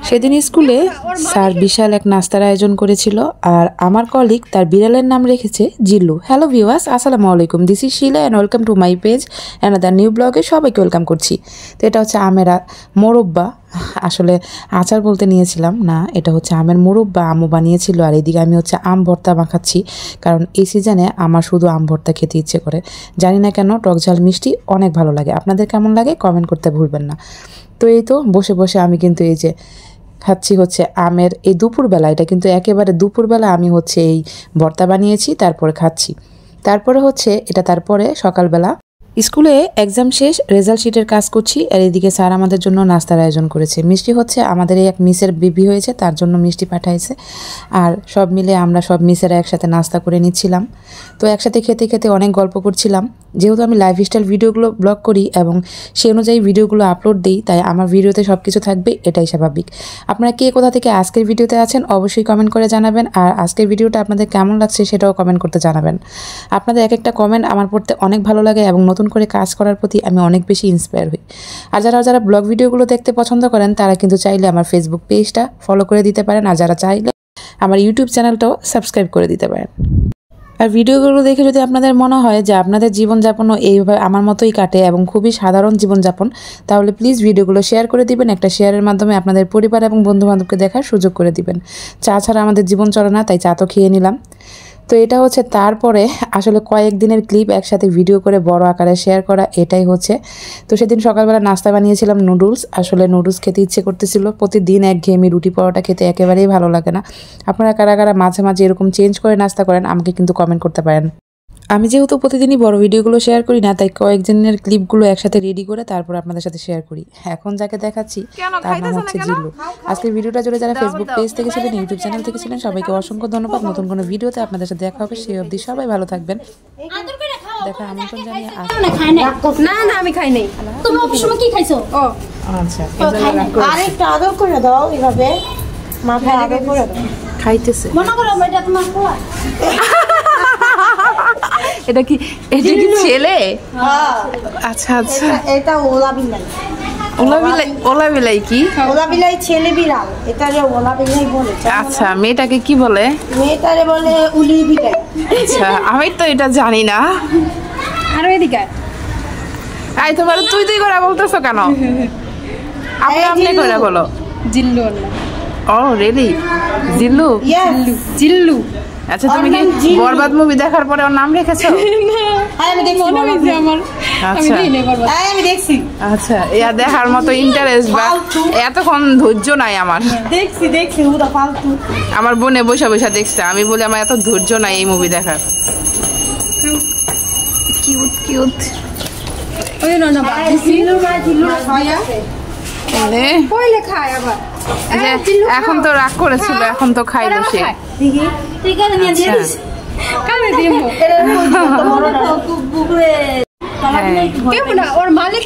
সেদিন স্কুলে স্যার বিশাল এক নাস্তার আয়োজন করেছিল আর আমার কলিগ তার বিড়ালের নাম রেখেছে জিল্লু। হ্যালো ভিউয়ার্স, আসসালামু আলাইকুম, this is Shila and welcome to my page another new ব্লগে সবাইকে ওয়েলকাম করছি। তো এটা হচ্ছে আমের মোরব্বা, আসলে আচার বলতে নিয়েছিলাম না, এটা হচ্ছে আমের মোরব্বা আম্মু বানিয়েছিল। আর এদিকে আমি হচ্ছে আম ভর্তা মাখাচ্ছি, কারণ এই সিজনে আমার শুধু আম ভর্তা খেতে ইচ্ছে করে। জানি না কেন, টক ঝাল মিষ্টি অনেক ভালো লাগে। আপনাদের কেমন লাগে কমেন্ট করতে ভুলবেন না। তো এই তো বসে বসে আমি কিন্তু এই যে খাচ্ছি হচ্ছে আমের এই দুপুরবেলা, এটা কিন্তু একেবারে দুপুরবেলা আমি হচ্ছে এই ভর্তা বানিয়েছি, তারপরে খাচ্ছি। তারপরে হচ্ছে এটা তারপরে সকালবেলা স্কুলে এক্সাম শেষ, রেজাল্ট শিটের কাজ করছি। আর এদিকে স্যার আমাদের জন্য নাস্তার আয়োজন করেছে। মিষ্টি হচ্ছে আমাদের এই এক মিসের বিবি হয়েছে, তার জন্য মিষ্টি পাঠাইছে। আর সব মিলে আমরা সব মিসেরা একসাথে নাস্তা করে নিচ্ছিলাম। তো একসাথে খেতে খেতে অনেক গল্প করছিলাম। যেহেতু আমি লাইফস্টাইল ভিডিওগুলো ব্লগ করি এবং সেই অনুযায়ী ভিডিওগুলো আপলোড দিই, তাই আমার ভিডিওতে সব কিছু থাকবে, এটাই স্বাভাবিক। আপনারা কে কোথা থেকে আজকের ভিডিওতে আছেন অবশ্যই কমেন্ট করে জানাবেন। আর আজকের ভিডিওটা আপনাদের কেমন লাগছে সেটাও কমেন্ট করতে জানাবেন। আপনাদের এক একটা কমেন্ট আমার পড়তে অনেক ভালো লাগে এবং নতুন করে কাজ করার প্রতি আমি অনেক বেশি ইন্সপায়ার হই। আর যারা ব্লগ ভিডিওগুলো দেখতে পছন্দ করেন তারা কিন্তু চাইলে আমার ফেসবুক পেজটা ফলো করে দিতে পারেন, আর যারা চাইলে আমার ইউটিউব চ্যানেলটাও সাবস্ক্রাইব করে দিতে পারেন। আর ভিডিওগুলো দেখে যদি আপনাদের মনে হয় যে আপনাদের জীবনযাপনও এইভাবে আমার মতোই কাটে এবং খুবই সাধারণ জীবনযাপন, তাহলে প্লিজ ভিডিওগুলো শেয়ার করে দিবেন। একটা শেয়ারের মাধ্যমে আপনাদের পরিবার এবং বন্ধুবান্ধবকে দেখার সুযোগ করে দিবেন। চা ছাড়া আমাদের জীবন চলে না, তাই চা তো খেয়ে নিলাম। তো এটা হচ্ছে তারপরে আসলে কয়েকদিনের ক্লিপ একসাথে ভিডিও করে বড় আকারে শেয়ার করা, এটাই হচ্ছে। তো সেদিন সকালবেলা নাস্তা বানিয়েছিলাম নুডলস। আসলে নুডলস খেতে ইচ্ছে করতেছিল। প্রতিদিন একঘেয়েমি রুটি পরোটা খেতে একেবারেই ভালো লাগে না। আপনারা কারা কারা মাঝে মাঝে এরকম চেঞ্জ করে নাস্তা করেন আমাকে কিন্তু কমেন্ট করতে পারেন। আমি যেহেতু প্রতিদিনই বড় ভিডিওগুলো শেয়ার করি না, তাই কয়েকদিনের ক্লিপগুলো একসাথে রেডি করে তারপর আপনাদের সাথে শেয়ার করি। এখন যাকে দেখাচ্ছি তার নাম হচ্ছে জিল্লু। আজকের ভিডিওটা জুড়ে যারা ফেসবুক পেজ থেকে ছিলেন, ইউটিউব চ্যানেল থেকে ছিলেন, সবাইকে অসংখ্য ধন্যবাদ। নতুন কোনো ভিডিওতে আপনাদের সাথে দেখা হবে, সেই অবধি সবাই ভালো থাকবেন। দেখা আমন্ত্রণ জানিয়ে না না আমি খাই নাই। তুমি অবশ্যই কি খাইছো? ও আচ্ছা, আরেকটা আদর করে দাও, এভাবে মাথায় আদর করে দাও। খাইতেছে মনে করো এটা তোমার খোলা। এটা কি ছেলে? হ্যাঁ আচ্ছা আচ্ছা, এটা ওলা বিলাই। ওলা বিলাই কি? ওলা বিলাই ছেলে বিড়াল, এটারে ওলা বিলাই বলে। আচ্ছা, মেয়েটাকে কি বলে? মেয়েটারে বলে উলি বিলাই। আচ্ছা, আমি তো এটা জানি না। আর এদিকে আই তোমার তুই করে বলতেছো কেন? আপনি করে বলো। জিল্লু। ও রিয়েলি? জিল্লু? জিল্লু। আচ্ছা, তুমি কি বরবাদ মুভি দেখার পরে ওর নাম রেখেছো? আমি দেখছি, মনে হইছে আমার। আচ্ছা আমি দেখছি। আচ্ছা, ইয়া দেখার মতো ইন্টারেস্ট বা এতক্ষণ ধৈর্য নাই আমার। দেখছি ওটা ফালতু। আমার বোনে বসে বসে দেখছে, আমি বলি আমার এত ধৈর্য নাই এই মুভি দেখার। কিউট ওই না জিল্লু ভাইয়া কইলে খায় আবার। এখন তো রাগ করেছিল, এখন তো খাইলো সে। ঠিক আছে, নিয়ে দিস কানে দিমু। এটা বড় না বুবরে। কেমন ওর মালিক